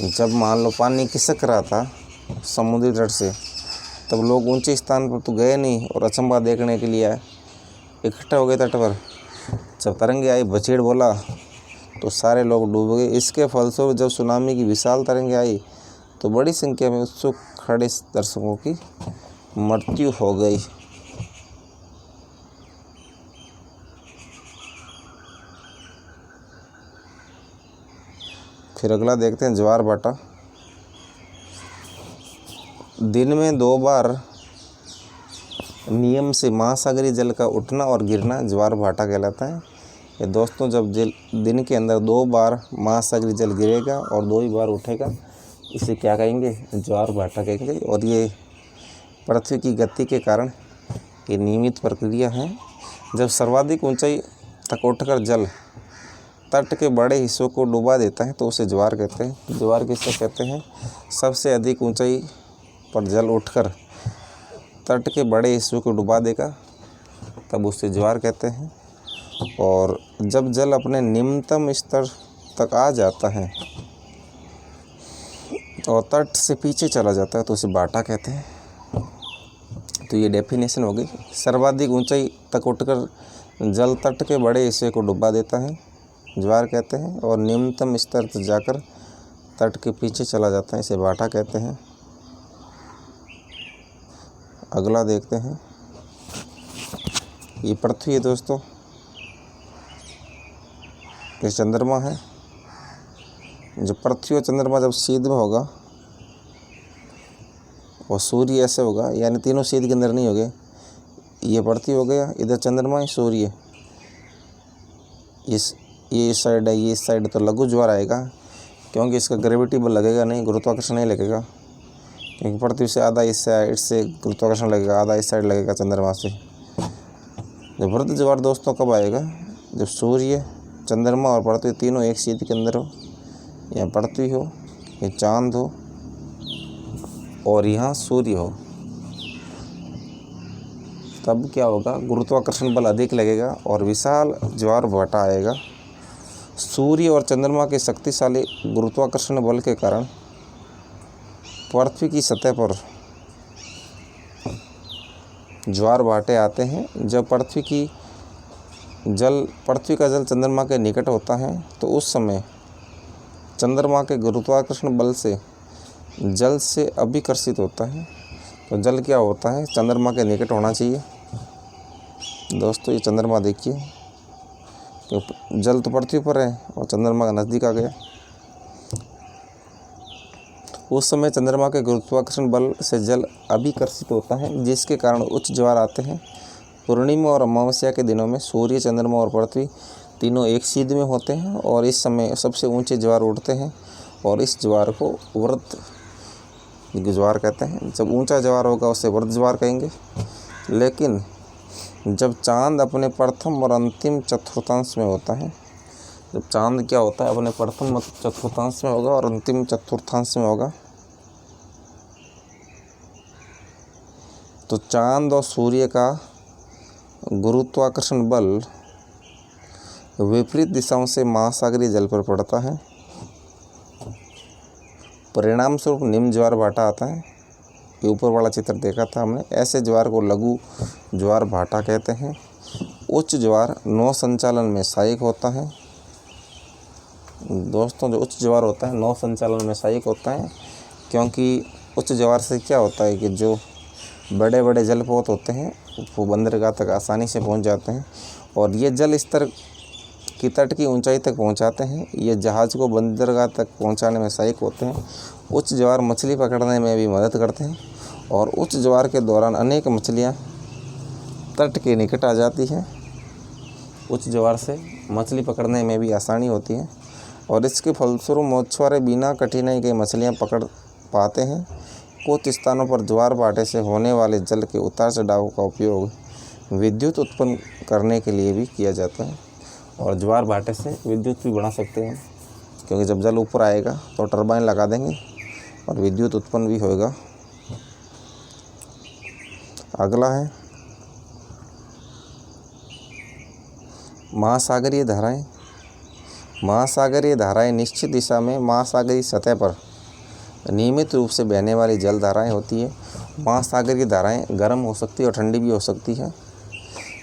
[SPEAKER 1] जब मान लो पानी खिसक रहा था समुद्री तट से, तब लोग ऊंचे स्थान पर तो गए नहीं और अचंभा देखने के लिए आए, इकट्ठा हो गए तट पर। जब तरंगे आई, बछेड़ बोला, तो सारे लोग डूब गए। इसके फलस्वरूप जब सुनामी की विशाल तरंगे आई तो बड़ी संख्या में उत्सुक खड़े दर्शकों की मृत्यु हो गई। फिर अगला देखते हैं, ज्वार भाटा। दिन में 2 बार नियम से महासागरीय जल का उठना और गिरना ज्वार भाटा कहलाता है। ये दोस्तों, जब दिन के अंदर 2 बार महासागरीय जल गिरेगा और 2 ही बार उठेगा, इसे क्या कहेंगे, ज्वार भाटा कहेंगे। और ये पृथ्वी की गति के कारण ये नियमित प्रक्रिया है। जब सर्वाधिक ऊंचाई तक उठकर जल तट के बड़े हिस्सों को डुबा देता है तो उसे ज्वार कहते हैं। ज्वार किससे कहते हैं, सबसे अधिक ऊंचाई पर जल उठकर तट के बड़े हिस्सों को डुबा देगा तब उसे ज्वार कहते हैं। और जब जल अपने निम्नतम स्तर तक आ जाता है और तट से पीछे चला जाता है तो उसे भाटा कहते हैं। तो ये डेफिनेशन हो गई। सर्वाधिक ऊंचाई तक उठकर जल तट के बड़े हिस्से को डुबा देता है, ज्वार कहते हैं। और निम्नतम स्तर तक जाकर तट के पीछे चला जाता है, इसे भाटा कहते हैं। अगला देखते हैं, ये पृथ्वी है दोस्तों, ये चंद्रमा है। जो पृथ्वी और चंद्रमा जब सीध में होगा और सूर्य ऐसे होगा, यानी तीनों सीध के अंदर नहीं हो गए, ये पृथ्वी हो गया, इधर चंद्रमा है, सूर्य, ये इस साइड है, ये इस साइड, तो लघु ज्वार आएगा क्योंकि इसका ग्रेविटी बल लगेगा नहीं, गुरुत्वाकर्षण नहीं लगेगा। क्योंकि पृथ्वी से आधा इस साइड से गुरुत्वाकर्षण लगेगा, आधा इस साइड लगेगा चंद्रमा से। जब वृत्त ज्वार दोस्तों कब आएगा, जब सूर्य, चंद्रमा और पृथ्वी तीनों एक सीध के अंदर हो, या पृथ्वी हो, या चांद हो और यहाँ सूर्य हो, तब क्या होगा, गुरुत्वाकर्षण बल अधिक लगेगा और विशाल ज्वार भाटा आएगा। सूर्य और चंद्रमा के शक्तिशाली गुरुत्वाकर्षण बल के कारण पृथ्वी की सतह पर ज्वार भाटे आते हैं। जब पृथ्वी का जल चंद्रमा के निकट होता है तो उस समय चंद्रमा के गुरुत्वाकर्षण बल से जल से अभिकर्षित होता है। तो जल क्या होता है, चंद्रमा के निकट होना चाहिए। दोस्तों, ये चंद्रमा देखिए, तो जल तो पृथ्वी पर है और चंद्रमा का नज़दीक आ गया। उस समय चंद्रमा के गुरुत्वाकर्षण बल से जल अभिकर्षित होता है, जिसके कारण उच्च ज्वार आते हैं। पूर्णिमा और अमावस्या के दिनों में सूर्य, चंद्रमा और पृथ्वी तीनों एक सीध में होते हैं और इस समय सबसे ऊंचे ज्वार उठते हैं और इस ज्वार को वृत्त ज्वार कहते हैं। जब ऊंचा ज्वार होगा उसे वृत्त ज्वार कहेंगे। लेकिन जब चांद अपने प्रथम और अंतिम चतुर्थांश में होता है, जब चांद क्या होता है, अपने प्रथम चतुर्थांश में होगा और अंतिम चतुर्थांश में होगा, तो चांद और सूर्य का गुरुत्वाकर्षण बल विपरीत दिशाओं से महासागरीय जल पर पड़ता है। परिणाम स्वरूप निम्न ज्वार भाटा आता है। ये ऊपर वाला चित्र देखा था हमने। ऐसे ज्वार को लघु ज्वार भाटा कहते हैं। उच्च ज्वार नौ संचालन में सहायक होता है। दोस्तों जो उच्च ज्वार होता है नौ संचालन में सहायक होता है, क्योंकि उच्च ज्वार से क्या होता है कि जो बड़े बड़े जलपोत होते हैं वो बंदरगाह तक आसानी से पहुंच जाते हैं और ये जल स्तर की तट की ऊंचाई तक पहुंचाते हैं। ये जहाज़ को बंदरगाह तक पहुंचाने में सहायक होते हैं। उच्च ज्वार मछली पकड़ने में भी मदद करते हैं और उच्च ज्वार के दौरान अनेक मछलियां तट के निकट आ जाती हैं। उच्च ज्वार से मछली पकड़ने में भी आसानी होती है और इसके फलस्वरूप मछुआरे बिना कठिनाई के मछलियां पकड़ पाते हैं। कुछ स्थानों पर ज्वार भाटे से होने वाले जल के उतार चढ़ाव का उपयोग विद्युत उत्पन्न करने के लिए भी किया जाता है और ज्वार भाटे से विद्युत भी बना सकते हैं, क्योंकि जब जल ऊपर आएगा तो टरबाइन लगा देंगे और विद्युत उत्पन्न भी होगा। अगला है महासागरीय धाराएं। महासागरीय धाराएं निश्चित दिशा में महासागरीय सतह पर नियमित रूप से बहने वाली जल धाराएं होती है। महासागरीय धाराएं गर्म हो सकती है और ठंडी भी हो सकती है।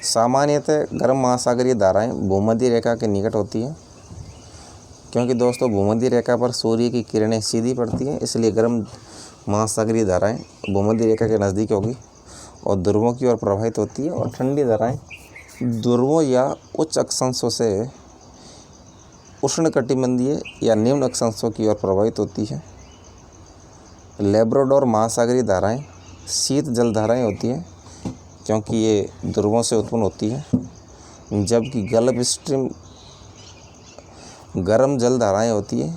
[SPEAKER 1] सामान्यतः गर्म महासागरीय धाराएं भूमध्य रेखा के निकट होती हैं, क्योंकि दोस्तों भूमध्य रेखा पर सूर्य की किरणें सीधी पड़ती हैं, इसलिए गर्म महासागरीय धाराएं भूमध्य रेखा के नज़दीक होगी और ध्रुवों की ओर प्रवाहित होती है। और ठंडी धाराएं ध्रुवों या उच्च अक्षांशों से उष्णकटिबंधीय या निम्न अक्षांशों की ओर प्रवाहित होती है। लैब्राडोर महासागरीय धाराएं शीत जल धाराएं होती हैं, क्योंकि ये ध्रुवों से उत्पन्न होती है, जबकि गल्फ स्ट्रीम गर्म जल धाराएं होती है,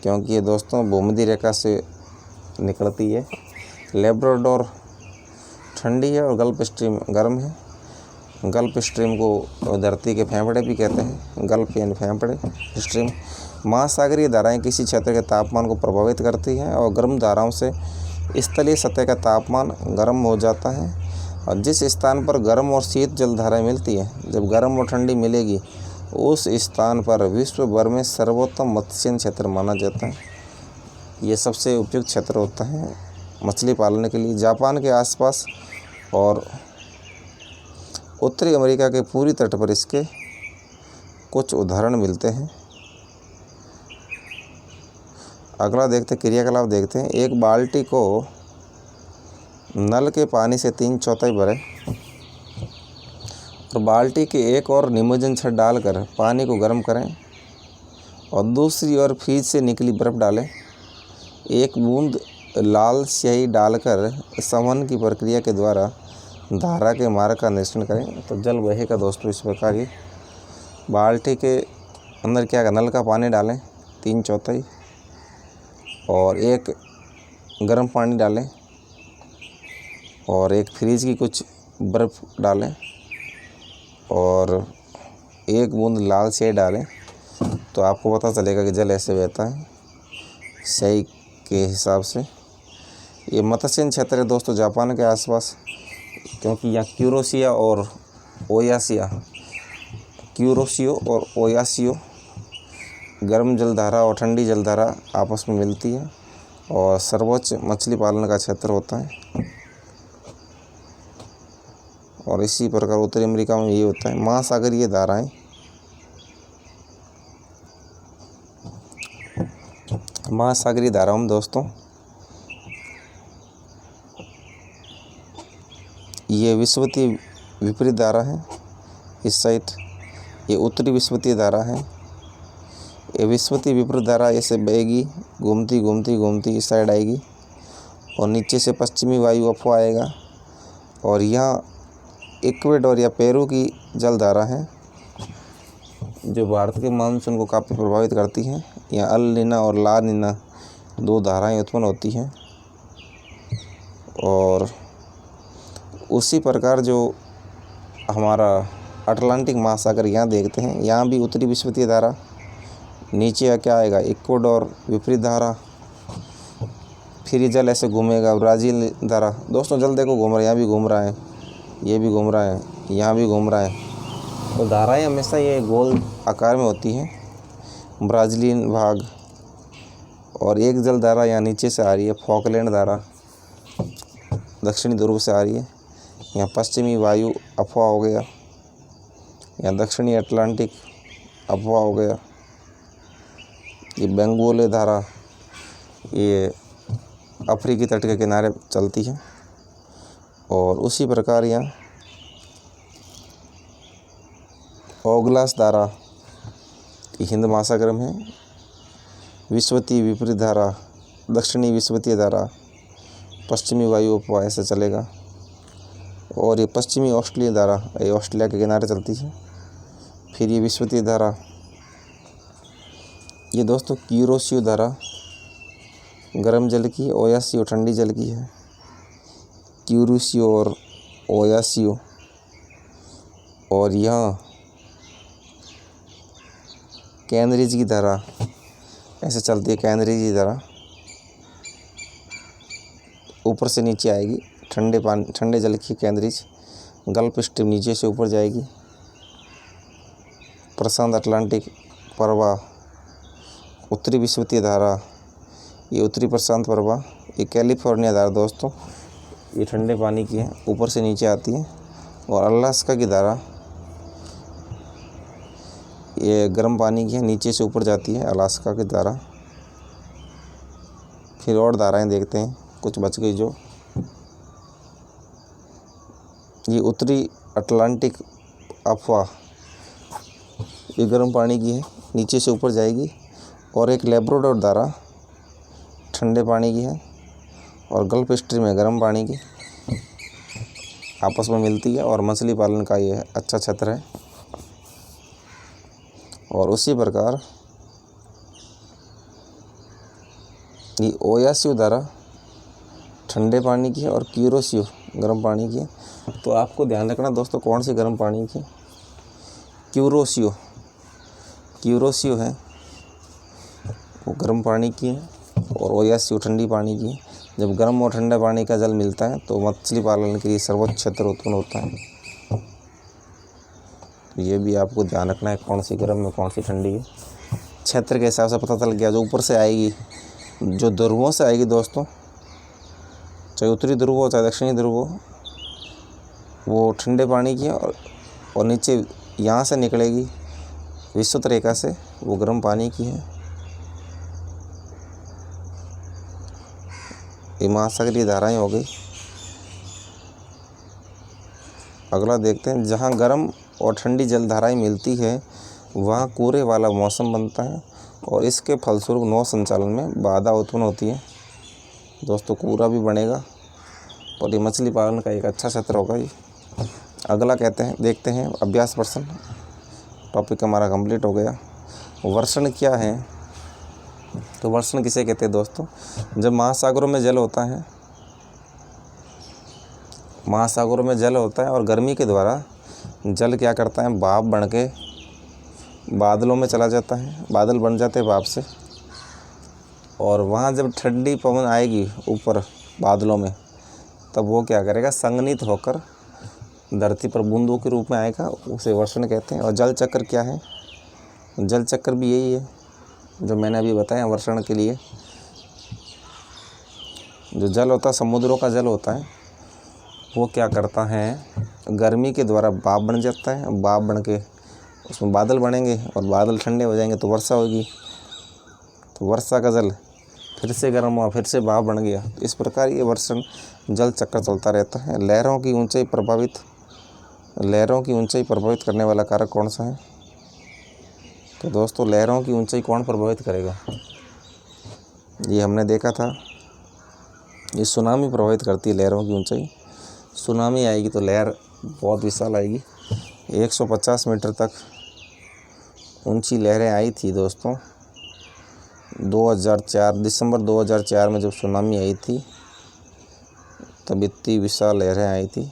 [SPEAKER 1] क्योंकि ये दोस्तों भूमध्य रेखा से निकलती है। लैब्राडोर ठंडी है और गल्फ स्ट्रीम गर्म है। गल्फ स्ट्रीम को धरती के फेफड़े भी कहते हैं, गल्फ यानी फेफड़े स्ट्रीम। महासागरीय धाराएं किसी क्षेत्र के तापमान को प्रभावित करती हैं और गर्म धाराओं से स्थलीय सतह का तापमान गर्म हो जाता है। और जिस स्थान पर गर्म और शीत जल धाराएं मिलती हैं, जब गर्म और ठंडी मिलेगी उस स्थान पर विश्व भर में सर्वोत्तम मत्स्य क्षेत्र माना जाता है। ये सबसे उपयुक्त क्षेत्र होता है मछली पालने के लिए। जापान के आसपास और उत्तरी अमेरिका के पूरी तट पर इसके कुछ उदाहरण मिलते हैं। अगला देखते क्रियाकलाप देखते हैं। एक बाल्टी को नल के पानी से 3/4 भरें और बाल्टी के एक और निमोजन छड़ डालकर पानी को गर्म करें और दूसरी ओर फ्रिज से निकली बर्फ़ डालें। एक बूंद लाल स्याही डालकर संवहन की प्रक्रिया के द्वारा धारा के मार्ग का निरीक्षण करें तो जल बहेगा। दोस्तों इस प्रकार ही बाल्टी के अंदर क्या नल का पानी डालें 3/4 और एक गर्म पानी डालें और एक फ्रिज की कुछ बर्फ़ डालें और एक बूंद लाल स्याही डालें तो आपको पता चलेगा कि जल ऐसे बहता है स्याही के हिसाब से। ये मत्स्य क्षेत्र है दोस्तों जापान के आसपास, क्योंकि यहाँ क्यूरोशियो और ओयासियो गर्म जलधारा और ठंडी जलधारा आपस में मिलती है और सर्वोच्च मछली पालन का क्षेत्र होता है। और इसी प्रकार उत्तरी अमेरिका में ये होता है। महासागरीय धाराएं महासागरीय धाराओं में दोस्तों ये विषुवतीय विपरीत धारा है इस साइड, ये उत्तरी विषुवतीय धारा है। ये विषुवतीय विपरीत धारा ऐसे बहेगी, घूमती घूमती घूमती इस साइड आएगी और नीचे से पश्चिमी वायु अफवाह आएगा। और यहाँ इक्वेडोर या पेरू की जल धारा है जो भारत के मानसून को काफ़ी प्रभावित करती हैं। यहाँ अल नीना और ला नीना 2 धाराएं उत्पन्न होती हैं। और उसी प्रकार जो हमारा अटलांटिक महासागर यहाँ देखते हैं, यहाँ भी उत्तरी विषुवतीय धारा, नीचे क्या आएगा इक्वेडोर विपरीत धारा, फिर ये जल ऐसे घूमेगा ब्राज़ील धारा। दोस्तों जल देखो घूम रहा है, यहाँ भी घूम रहा है, ये भी घूम रहा है, यहाँ भी घूम रहा है। तो धाराएं हमेशा ये गोल आकार में होती हैं ब्राज़ीलियन भाग। और एक जल धारा यहाँ नीचे से आ रही है, फॉकलैंड धारा दक्षिणी ध्रुव से आ रही है। यहाँ पश्चिमी वायु अफवाह हो गया, यहाँ दक्षिणी अटलांटिक अफवाह हो गया, ये बेंगोले धारा ये अफ्रीकी तट के किनारे चलती है। और उसी प्रकार यहाँ ओगलास धारा ये हिंद महासागर में है। विषुवतीय विपरीत धारा, दक्षिणी विषुवतीय धारा, पश्चिमी वायु अफवाह ऐसे चलेगा। और ये पश्चिमी ऑस्ट्रेलिया धारा ये ऑस्ट्रेलिया के किनारे चलती है। फिर ये विषुवतीय धारा, ये दोस्तों क्यूरोसियो धारा गर्म जल की, ओयासियो ठंडी जल की है। क्यूरोसियो और ओयासियो। और यहाँ कैनरीज की धारा ऐसे चलती है। कैनरीज की धारा ऊपर से नीचे आएगी, ठंडे जल की कैनरीज, गल्फ स्ट्रीम नीचे से ऊपर जाएगी। प्रशांत अटलांटिक प्रवाह, उत्तरी विषुवतीय धारा, ये उत्तरी प्रशांत प्रवाह, ये कैलिफोर्निया धारा दोस्तों ये ठंडे पानी की है, ऊपर से नीचे आती है। और अलास्का की धारा ये गर्म पानी की है, नीचे से ऊपर जाती है अलास्का की धारा। फिर और धाराएं देखते हैं, कुछ बच गई जो। ये उत्तरी अटलांटिक अफवाह ये गर्म पानी की है, नीचे से ऊपर जाएगी। और एक लेब्राडोर धारा ठंडे पानी की है, और गल्फ स्ट्रीम है गर्म पानी की, आपस में मिलती है। और मछली पालन का ये अच्छा क्षेत्र है। और उसी प्रकार ये ओयासियो धारा ठंडे पानी की है, और क्यूरोसियो गर्म पानी की है। तो आपको ध्यान रखना दोस्तों कौन सी गर्म पानी की। क्यूरोसियो है वो गर्म पानी की है, और ओयासियो ठंडी पानी की है। जब गर्म और ठंडा पानी का जल मिलता है तो मछली पालन के लिए सर्वोच्च क्षेत्र उत्पन्न होता है। तो ये भी आपको ध्यान रखना है कौन सी गर्म है कौन सी ठंडी है। क्षेत्र के हिसाब से पता चल गया। जो ऊपर से आएगी, जो ध्रुवों से आएगी दोस्तों, चाहे उत्तरी ध्रुव हो चाहे दक्षिणी ध्रुव हो, वो ठंडे पानी की है। और नीचे यहाँ से निकलेगी विषुवत रेखा से, वो गर्म पानी की है। ये महासागरीय धाराएं हो गई। अगला देखते हैं, जहाँ गर्म और ठंडी जल धाराएं मिलती है वहाँ कोहरे वाला मौसम बनता है, और इसके फलस्वरूप नौ संचालन में बाधा उत्पन्न होती है। दोस्तों कोहरा भी बनेगा, और ये मछली पालन का एक अच्छा क्षेत्र होगा ये। अगला देखते हैं अभ्यास प्रश्न। टॉपिक हमारा कंप्लीट हो गया। वर्षण क्या है? तो वर्षण किसे कहते हैं दोस्तों? जब महासागरों में जल होता है, और गर्मी के द्वारा जल क्या करता है, भाप बन के बादलों में चला जाता है। बादल बन जाते हैं भाप से, और वहाँ जब ठंडी पवन आएगी ऊपर बादलों में, तब वो क्या करेगा, संघनित होकर धरती पर बूंदों के रूप में आएगा, उसे वर्षण कहते हैं। और जल चक्र क्या है? जल चक्र भी यही है जो मैंने अभी बताया वर्षण के लिए। जो जल होता है, समुद्रों का जल होता है, वो क्या करता है, गर्मी के द्वारा भाप बन जाता है। भाप बन के उसमें बादल बनेंगे, और बादल ठंडे हो जाएंगे तो वर्षा होगी। तो वर्षा का जल फिर से गर्म हुआ, फिर से भाप बन गया। इस प्रकार ये वर्षण जल चक्र चलता रहता है। लहरों की ऊंचाई प्रभावित करने वाला कारक कौन सा है? तो दोस्तों लहरों की ऊंचाई कौन प्रभावित करेगा? ये हमने देखा था, ये सुनामी प्रभावित करती है लहरों की ऊंचाई। सुनामी आएगी तो लहर बहुत विशाल आएगी। 150 मीटर तक ऊंची लहरें आई थी दोस्तों 2004 दिसंबर 2004 में जब सुनामी आई थी, तब इतनी विशाल लहरें आई थी।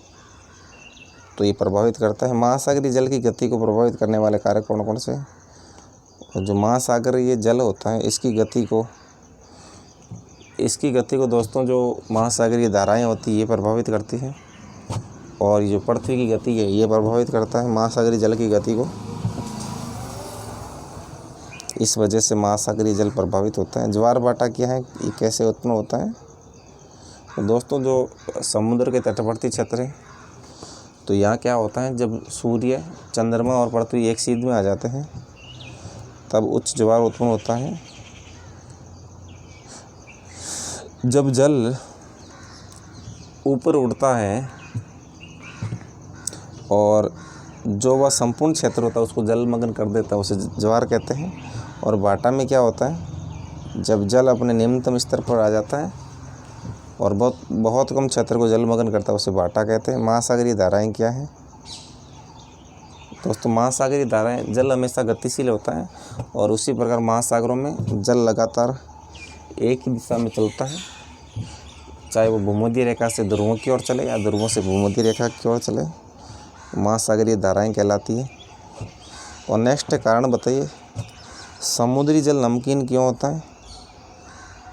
[SPEAKER 1] तो ये प्रभावित करता है। महासागरीय जल की गति को प्रभावित करने वाले कारक कौन कौन से हैं? जो महासागरीय जल होता है, इसकी गति को दोस्तों जो महासागरीय धाराएं होती है ये प्रभावित करती है। और ये जो पृथ्वी की गति है ये प्रभावित करता है महासागरीय जल की गति को। इस वजह से महासागरीय जल प्रभावित होता है। ज्वार भाटा क्या है, ये कैसे उत्पन्न होता है? तो दोस्तों जो समुद्र के तटवर्ती क्षेत्र है तो यहाँ क्या होता है, जब सूर्य, चंद्रमा और पृथ्वी एक सीध में आ जाते हैं तब उच्च ज्वार उत्पन्न होता है। जब जल ऊपर उड़ता है और जो वह संपूर्ण क्षेत्र होता है उसको जलमग्न कर देता है, उसे ज्वार कहते हैं। और बाटा में क्या होता है, जब जल अपने निम्नतम स्तर पर आ जाता है और बहुत कम क्षेत्र को जलमग्न करता है, उसे बाटा कहते हैं। महासागरीय धाराएं क्या हैं दोस्तों? महासागरीय धाराएं, जल हमेशा गतिशील होता है और उसी प्रकार महासागरों में जल लगातार एक ही दिशा में चलता है, चाहे वो भूमध्य रेखा से ध्रुवों की ओर चले या ध्रुवों से भूमध्य रेखा की ओर चले, महासागरीय धाराएं कहलाती है। और नेक्स्ट कारण बताइए, समुद्री जल नमकीन क्यों होता है?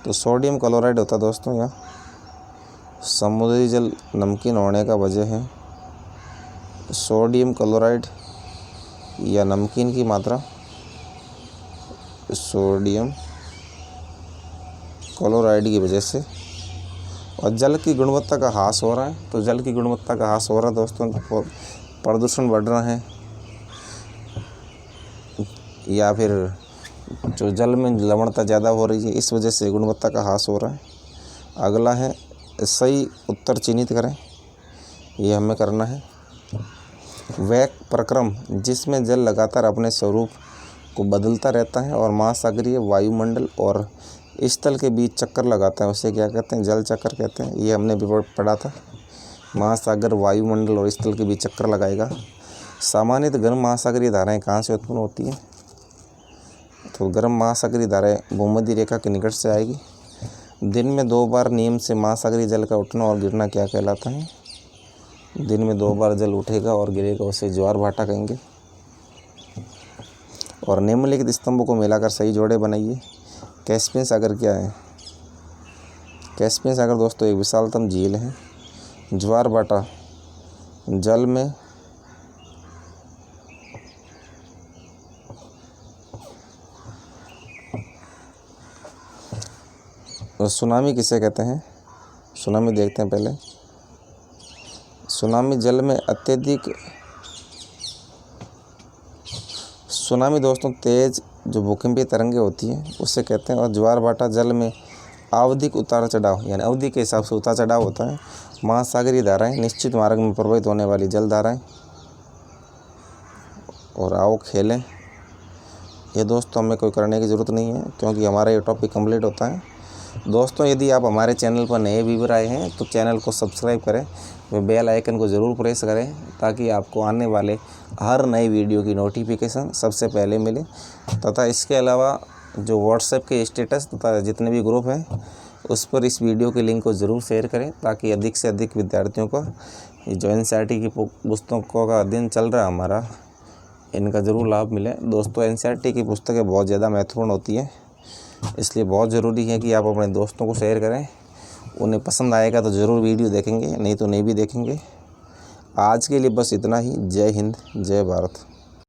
[SPEAKER 1] तो सोडियम क्लोराइड होता है दोस्तों। यहाँ समुद्री जल नमकीन होने का वजह है सोडियम क्लोराइड या नमकीन की मात्रा, सोडियम क्लोराइड की वजह से। और जल की गुणवत्ता का ह्रास हो रहा है। तो जल की गुणवत्ता का ह्रास हो रहा है दोस्तों, प्रदूषण बढ़ रहा है या फिर जो जल में लवणता ज़्यादा हो रही है, इस वजह से गुणवत्ता का ह्रास हो रहा है। अगला है सही उत्तर चिन्हित करें, ये हमें करना है। वेग प्रक्रम, जिसमें जल लगातार अपने स्वरूप को बदलता रहता है और महासागरीय वायुमंडल और स्थल के बीच चक्कर लगाता है, उसे क्या कहते हैं? जल चक्कर कहते हैं। ये हमने भी पढ़ा था, महासागर वायुमंडल और स्थल के बीच चक्कर लगाएगा। सामान्यतः गर्म महासागरीय धाराएं कहाँ से उत्पन्न होती हैं? तो गर्म महासागरीय धाराएं भूमध्य रेखा के निकट से आएगी। दिन में 2 बार नियम से महासागरीय जल का उठना और गिरना क्या कहलाता है? दिन में 2 बार जल उठेगा और गिरेगा, उसे ज्वार भाटा कहेंगे। और निम्नलिखित स्तंभों को मिलाकर सही जोड़े बनाइए। कैस्पियन सागर क्या है? कैस्पियन सागर दोस्तों एक विशालतम झील है। ज्वार भाटा जल में सुनामी किसे कहते हैं? सुनामी देखते हैं पहले। सुनामी जल में अत्यधिक, सुनामी दोस्तों तेज जो भूकंपीय तरंगे होती हैं उससे कहते हैं। और ज्वार भाटा जल में आवधिक उतार चढ़ाव, यानी अवधि के हिसाब से उतार चढ़ाव होता है। महासागरीय धाराएं निश्चित मार्ग में प्रवाहित होने वाली जल धाराएं। और आओ खेलें, ये दोस्तों हमें कोई करने की ज़रूरत नहीं है क्योंकि हमारा ये टॉपिक कंप्लीट होता है। दोस्तों यदि आप हमारे चैनल पर नए व्यूअर आए हैं तो चैनल को सब्सक्राइब करें व बेल आइकन को ज़रूर प्रेस करें ताकि आपको आने वाले हर नई वीडियो की नोटिफिकेशन सबसे पहले मिले। तथा इसके अलावा जो व्हाट्सएप के स्टेटस तथा जितने भी ग्रुप हैं उस पर इस वीडियो के लिंक को ज़रूर शेयर करें ताकि अधिक से अधिक विद्यार्थियों को जो NCERT की पुस्तकों का अध्ययन चल रहा है हमारा, इनका ज़रूर लाभ मिले। दोस्तों NCERT की पुस्तकें बहुत ज़्यादा महत्वपूर्ण होती हैं, इसलिए बहुत ज़रूरी है कि आप अपने दोस्तों को शेयर करें। उन्हें पसंद आएगा तो ज़रूर वीडियो देखेंगे, नहीं तो नहीं भी देखेंगे। आज के लिए बस इतना ही। जय हिंद, जय भारत।